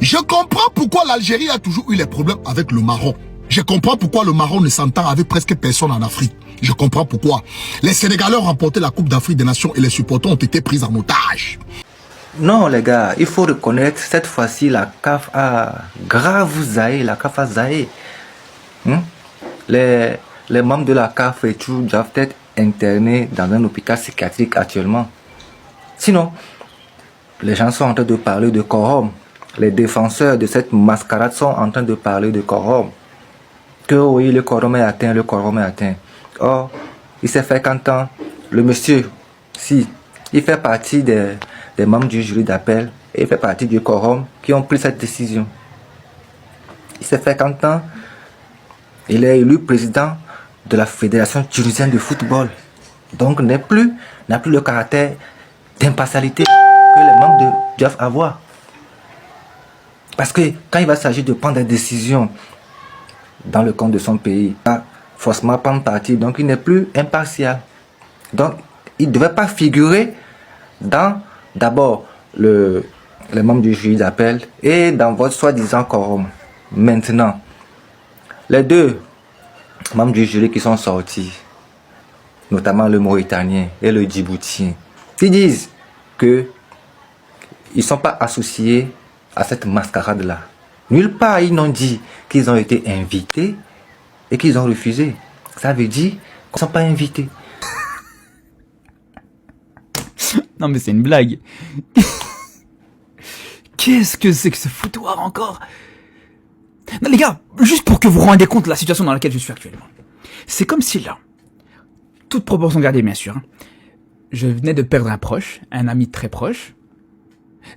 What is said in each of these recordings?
Je comprends pourquoi l'Algérie a toujours eu les problèmes avec le Maroc. Je comprends pourquoi le Maroc ne s'entend avec presque personne en Afrique. Je comprends pourquoi. Les Sénégalais ont remporté la Coupe d'Afrique des Nations et les supporters ont été pris en otage. Non les gars, il faut reconnaître, cette fois-ci la CAF a grave zaï, la CAF a zaï. Les membres de la CAF et tout doivent être internés dans un hôpital psychiatrique actuellement. Sinon, les gens sont en train de parler de quorum. Les défenseurs de cette mascarade sont en train de parler de quorum. Que oui, le quorum est atteint, le quorum est atteint. Or, il s'est fait qu'entendre, le monsieur, si, il fait partie des membres du jury d'appel et il fait partie du quorum qui ont pris cette décision. Il s'est fait qu'entendre, il est élu président de la Fédération tunisienne de football. Donc, n'a plus le caractère d'impartialité que les membres doivent avoir. Parce que quand il va s'agir de prendre des décisions dans le compte de son pays, il va forcément prendre parti. Donc, il n'est plus impartial. Donc, il ne devait pas figurer dans, d'abord, les membres du jury d'appel et dans votre soi-disant quorum. Maintenant, les deux membres du jury qui sont sortis, notamment le Mauritanien et le Djiboutien, ils disent qu'ils ne sont pas associés à cette mascarade-là. Nulle part, ils n'ont dit qu'ils ont été invités et qu'ils ont refusé. Ça veut dire qu'ils ne sont pas invités. Non mais c'est une blague. Qu'est-ce que c'est que ce foutoir encore? Non les gars, juste pour que vous vous rendiez compte de la situation dans laquelle je suis actuellement. C'est comme si là, toute proportion gardée bien sûr, je venais de perdre un proche, un ami très proche,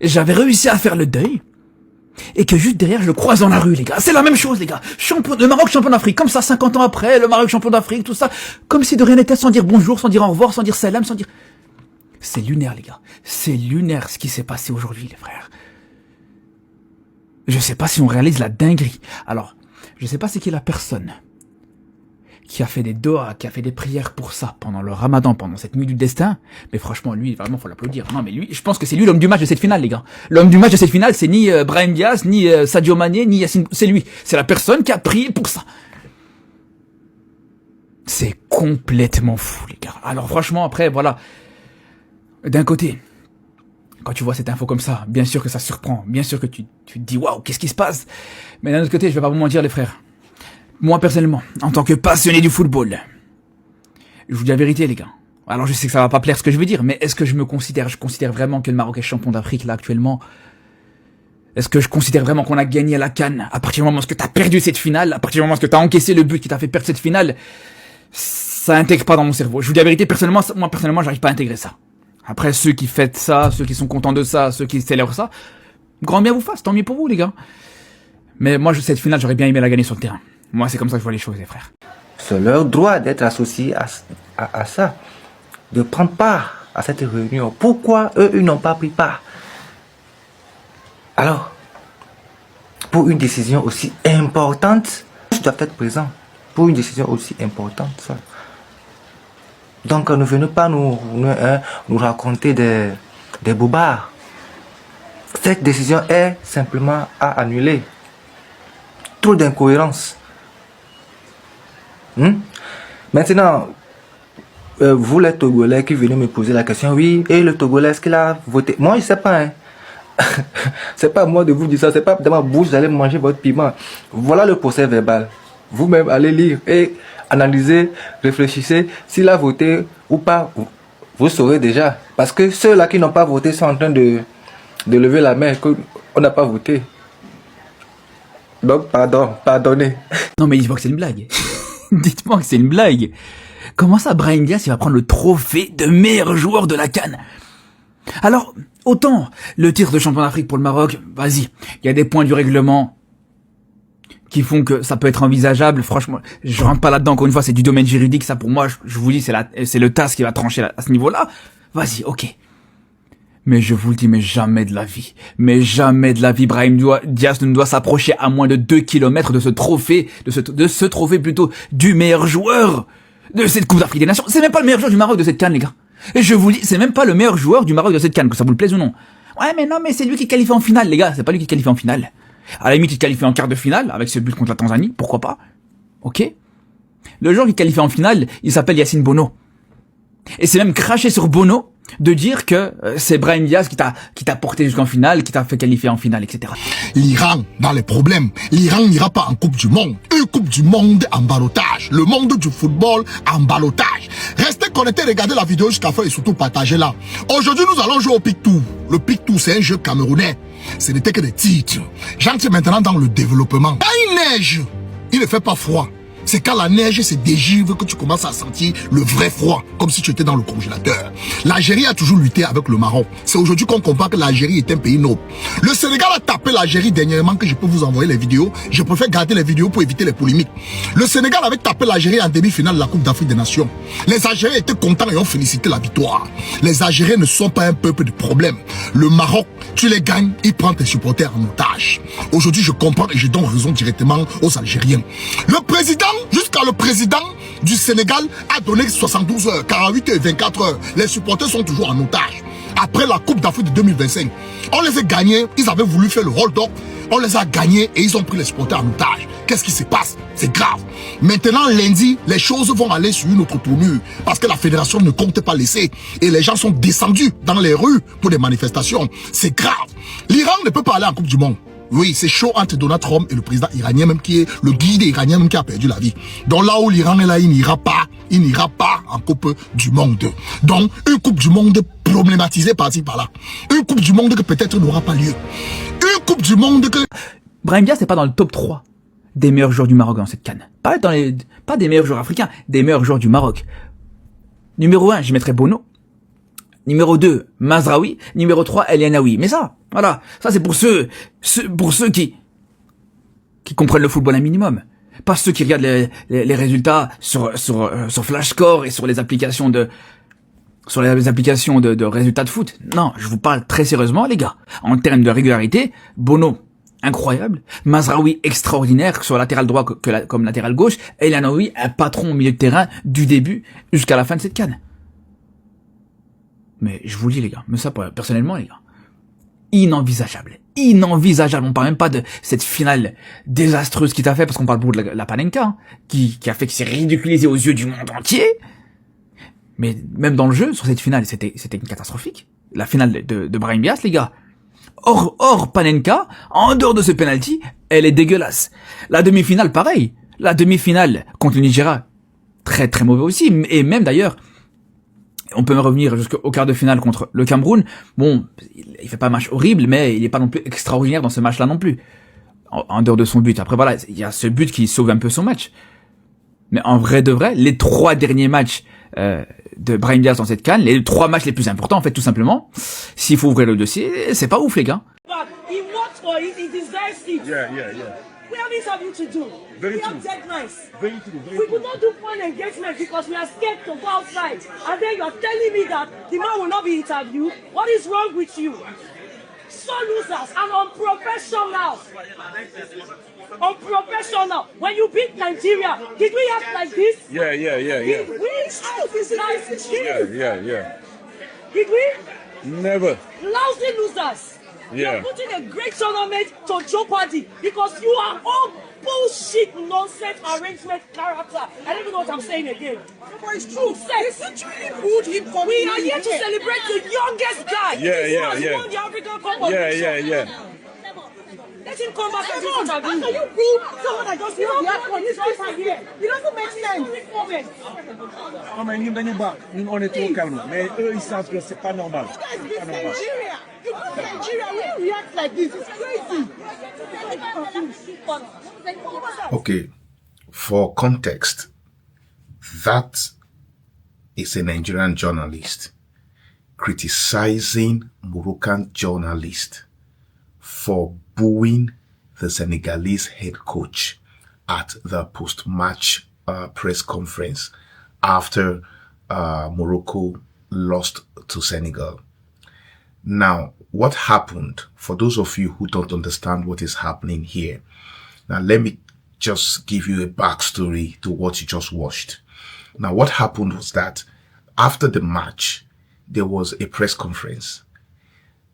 j'avais réussi à faire le deuil, et que juste derrière je le croise dans la rue les gars. C'est la même chose les gars. Le Maroc champion d'Afrique, comme ça 50 ans après, le Maroc champion d'Afrique, tout ça, comme si de rien n'était, sans dire bonjour, sans dire au revoir, sans dire salam, sans dire... C'est lunaire les gars, c'est lunaire ce qui s'est passé aujourd'hui les frères. Je sais pas si on réalise la dinguerie. Alors, je sais pas c'est qui la personne qui a fait des doigts, qui a fait des prières pour ça pendant le Ramadan, pendant cette nuit du destin. Mais franchement, lui, vraiment, faut l'applaudir. Non, mais lui, je pense que c'est lui l'homme du match de cette finale, les gars. L'homme du match de cette finale, c'est ni Brahim Diaz, ni Sadio Mané, ni Yassine. C'est lui. C'est la personne qui a prié pour ça. C'est complètement fou, les gars. Alors franchement, après, voilà. D'un côté, quand tu vois cette info comme ça, bien sûr que ça surprend. Bien sûr que tu te dis, waouh, qu'est-ce qui se passe? Mais d'un autre côté, je vais pas vous mentir, les frères. Moi, personnellement, en tant que passionné du football, je vous dis la vérité, les gars. Alors, je sais que ça va pas plaire ce que je veux dire, mais est-ce que je considère vraiment que le Maroc est champion d'Afrique, là, actuellement? Est-ce que je considère vraiment qu'on a gagné la CAN? À partir du moment où t'as perdu cette finale, à partir du moment où t'as encaissé le but qui t'a fait perdre cette finale, ça intègre pas dans mon cerveau. Je vous dis la vérité, personnellement, j'arrive pas à intégrer ça. Après, ceux qui fêtent ça, ceux qui sont contents de ça, ceux qui célèbrent ça, grand bien vous fasse, tant mieux pour vous, les gars. Mais moi, cette finale, j'aurais bien aimé la gagner sur le terrain. Moi, c'est comme ça que je vois les choses, les frères. C'est leur droit d'être associés à ça, de prendre part à cette réunion. Pourquoi eux, ils n'ont pas pris part? Alors, pour une décision aussi importante, je dois être présent. Pour une décision aussi importante, ça. Donc, ne venez pas nous raconter des bobards. Cette décision est simplement à annuler. Trop d'incohérence. Maintenant, vous les Togolais qui venez me poser la question, oui, et le Togolais, est-ce qu'il a voté? Moi, je ne sais pas. C'est pas à moi de vous dire ça, c'est pas dans ma bouche, vous allez manger votre piment. Voilà le procès verbal. Vous-même, allez lire et analyser, réfléchissez. S'il a voté ou pas, vous saurez déjà. Parce que ceux-là qui n'ont pas voté sont en train de lever la main, qu'on n'a pas voté. Donc, pardonnez. Non, mais dites-moi que c'est une blague. Dites-moi que c'est une blague. Comment ça, Brahim Diaz, il va prendre le trophée de meilleur joueur de la CAN? Alors, autant le titre de champion d'Afrique pour le Maroc, vas-y, il y a des points du règlement qui font que ça peut être envisageable. Franchement, je rentre pas là-dedans, encore une fois, c'est du domaine juridique, ça pour moi, je vous dis, c'est le TAS qui va trancher à ce niveau-là. Vas-y, ok. Mais je vous le dis, mais jamais de la vie, Brahim Diaz ne doit s'approcher à moins de 2 kilomètres de ce trophée, de ce trophée plutôt, du meilleur joueur de cette Coupe d'Afrique des Nations. C'est même pas le meilleur joueur du Maroc de cette CAN, les gars. Et je vous dis, c'est même pas le meilleur joueur du Maroc de cette CAN, que ça vous le plaise ou non. Ouais, mais non, mais c'est lui qui qualifie en finale, les gars. C'est pas lui qui qualifie en finale. À la limite, il qualifie en quart de finale, avec ce but contre la Tanzanie. Pourquoi pas? Ok. Le joueur qui qualifie en finale, il s'appelle Yacine Bono. Et c'est même craché sur Bono de dire que c'est Brahim Diaz qui t'a porté jusqu'en finale, qui t'a fait qualifier en finale, etc. L'Iran, dans les problèmes, l'Iran n'ira pas en Coupe du Monde. Une Coupe du Monde en ballottage. Le monde du football en ballottage. Restez connectés, regardez la vidéo jusqu'à la fin et surtout partagez-la. Aujourd'hui, nous allons jouer au Pic-Tout. Le Pic-Tout, c'est un jeu camerounais. Ce n'était que des titres. J'entre maintenant dans le développement. Quand il neige, il ne fait pas froid. C'est quand la neige se dégivre que tu commences à sentir le vrai froid, comme si tu étais dans le congélateur. L'Algérie a toujours lutté avec le Maroc. C'est aujourd'hui qu'on comprend que l'Algérie est un pays noble. Le Sénégal a tapé l'Algérie dernièrement, que je peux vous envoyer les vidéos. Je préfère garder les vidéos pour éviter les polémiques. Le Sénégal avait tapé l'Algérie en demi-finale de la Coupe d'Afrique des Nations. Les Algériens étaient contents et ont félicité la victoire. Les Algériens ne sont pas un peuple de problème. Le Maroc, tu les gagnes, il prend tes supporters en otage. Aujourd'hui, je comprends et je donne raison directement aux Algériens. Le président, jusqu'à le président du Sénégal a donné 72 heures, 48 et 24 heures. Les supporters sont toujours en otage. Après la Coupe d'Afrique de 2025, on les a gagnés, ils avaient voulu faire le hold-up, on les a gagnés et ils ont pris les supporters en otage. Qu'est-ce qui se passe? C'est grave. Maintenant, lundi, les choses vont aller sur une autre tournure parce que la fédération ne compte pas laisser et les gens sont descendus dans les rues pour des manifestations. C'est grave. L'Iran ne peut pas aller en Coupe du Monde. Oui, c'est chaud entre Donald Trump et le président iranien même qui est le guide iranien même qui a perdu la vie. Donc là où l'Iran est là, il n'ira pas en Coupe du Monde. Donc une Coupe du Monde problématisée par-ci par-là. Une Coupe du Monde que peut-être n'aura pas lieu. Une Coupe du Monde que... Brahim Diaz, c'est pas dans le top 3 des meilleurs joueurs du Maroc dans cette CAN. Pas des meilleurs joueurs africains, des meilleurs joueurs du Maroc. Numéro 1, j'y mettrais Bono. Numéro 2, Mazraoui. Numéro 3, El Yanaoui. Mais ça, voilà. Ça, c'est pour ceux qui comprennent le football un minimum. Pas ceux qui regardent les résultats sur Flashscore et sur les applications de résultats de foot. Non, je vous parle très sérieusement, les gars. En termes de régularité, Bono, incroyable. Mazraoui, extraordinaire, sur latéral droit comme latéral gauche. El Yanaoui, un patron au milieu de terrain du début jusqu'à la fin de cette CAN. Mais je vous le dis, les gars, mais ça, personnellement, les gars, inenvisageable. Inenvisageable. On parle même pas de cette finale désastreuse qui t'a fait, parce qu'on parle beaucoup de la Panenka, hein, qui a fait que c'est ridiculisé aux yeux du monde entier. Mais même dans le jeu, sur cette finale, c'était une catastrophique. La finale de Brahim Diaz, les gars. Hors Panenka, en dehors de ce penalty, elle est dégueulasse. La demi-finale, pareil. La demi-finale contre le Nigeria, très très mauvais aussi. Et même d'ailleurs, on peut revenir jusqu'au quart de finale contre le Cameroun. Bon, il fait pas un match horrible, mais il est pas non plus extraordinaire dans ce match-là non plus. En dehors de son but. Après voilà, il y a ce but qui sauve un peu son match. Mais en vrai de vrai, les 3 derniers matchs de Brahim Diaz dans cette CAN, les 3 matchs les plus importants en fait tout simplement, s'il faut ouvrir le dossier, c'est pas ouf les gars. He worked for it, he deserves it. Yeah. We have interview to do. Very we true. have deadlines. Very true. We could not do fun engagement because we are scared to go outside. And then you are telling me that the man will not be interviewed. What is wrong with you? So losers and unprofessional. Unprofessional. When you beat Nigeria, did we act like this? Yeah. Did we act like this? Yeah. Did we? Never. Lousy losers. Yeah. You're putting a great tournament to jeopardy because you are all bullshit, nonsense, arrangement character. I don't even know what I'm saying again. But it's true. It's literally good him coming. We are here to celebrate the youngest guy. Yeah. Won the African Cup of Nations. Yeah. Let him come back and do interview. How can you prove someone that just won the African this right here? It doesn't make sense. Non mais nous dañu baax ñun on est trop calme mais eux ils savent que c'est pas normal. You guys beat Nigeria. You beat Nigeria. We react like this. It's crazy. Okay, for context, that is a Nigerian journalist criticizing Moroccan journalist for booing the Senegalese head coach at the post-match press conference after Morocco lost to Senegal. Now, what happened, for those of you who don't understand what is happening here, now let me just give you a backstory to what you just watched. Now, what happened was that after the match, there was a press conference.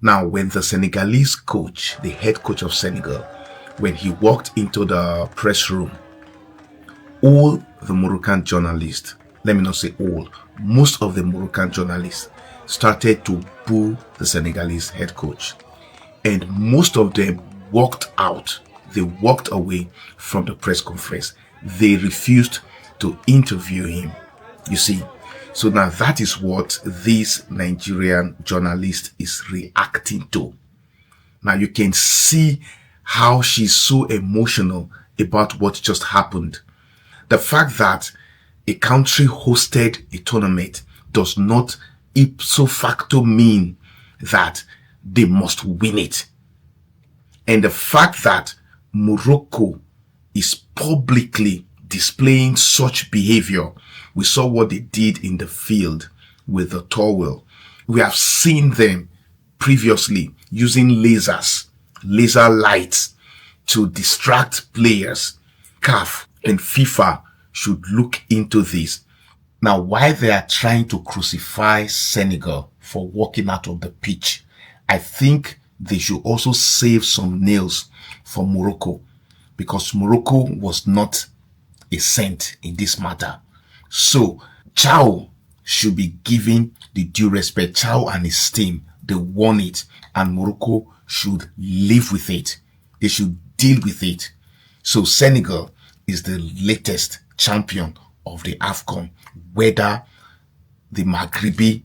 Now, when the Senegalese coach, the head coach of Senegal, when he walked into the press room, all the Moroccan journalists, let me not say all, most of the Moroccan journalists started to boo the Senegalese head coach. And most of them walked out. They walked away from the press conference. They refused to interview him. You see, so now that is what this Nigerian journalist is reacting to. Now you can see how she's so emotional about what just happened. The fact that a country hosted a tournament does not ipso facto mean that they must win it. And the fact that Morocco is publicly displaying such behavior, we saw what they did in the field with the towel. We have seen them previously using lasers, laser lights to distract players. CAF and FIFA should look into this. Now, while they are trying to crucify Senegal for walking out of the pitch, I think they should also save some nails for Morocco, because Morocco was not a saint in this matter. So, Chao should be given the due respect. Chao and his team, they won it, and Morocco should live with it. They should deal with it. So Senegal is the latest champion of the AFCON, whether the Maghrebi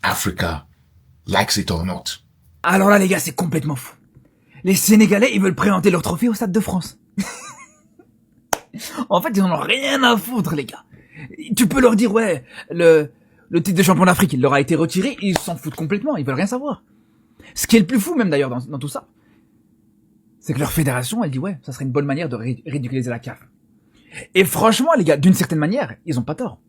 Africa likes it or not. Alors là, les gars, c'est complètement fou. Les Sénégalais, ils veulent présenter leur trophée au Stade de France. En fait, ils en ont rien à foutre, les gars. Tu peux leur dire, ouais, le titre de champion d'Afrique, il leur a été retiré, ils s'en foutent complètement, ils veulent rien savoir. Ce qui est le plus fou, même d'ailleurs, dans tout ça, c'est que leur fédération, elle dit, ouais, ça serait une bonne manière de ridiculiser la CAF. Et franchement, les gars, d'une certaine manière, ils ont pas tort.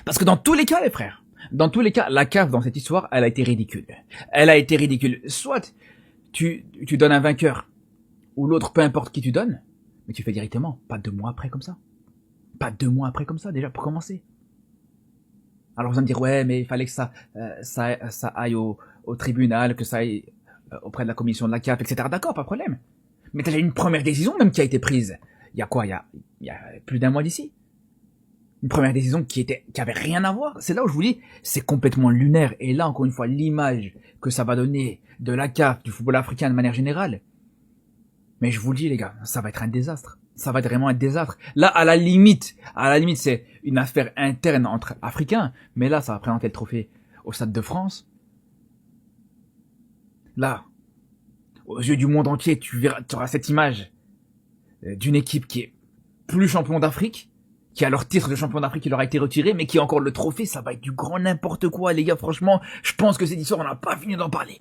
Parce que dans tous les cas, les frères, dans tous les cas, la CAF, dans cette histoire, elle a été ridicule. Elle a été ridicule. Soit tu donnes un vainqueur, ou l'autre, peu importe qui tu donnes, mais tu fais directement, pas 2 mois après comme ça. Pas 2 mois après comme ça, déjà, pour commencer. Alors vous allez me dire, ouais, mais il fallait que ça aille au tribunal, que ça aille auprès de la commission de la CAF, etc. D'accord, pas de problème. Mais t'as une première décision même qui a été prise. Il y a quoi? Il y a plus d'1 mois d'ici. Une première décision qui avait rien à voir. C'est là où je vous dis, c'est complètement lunaire. Et là, encore une fois, l'image que ça va donner de la CAF, du football africain de manière générale. Mais je vous le dis, les gars, ça va être un désastre. Ça va être vraiment un désastre. Là, à la limite, c'est une affaire interne entre Africains. Mais là, ça va présenter le trophée au Stade de France. Là, aux yeux du monde entier, tu auras cette image d'une équipe qui est plus champion d'Afrique, qui a leur titre de champion d'Afrique qui leur a été retiré, mais qui a encore le trophée. Ça va être du grand n'importe quoi, les gars. Franchement, je pense que cette histoire, on n'a pas fini d'en parler.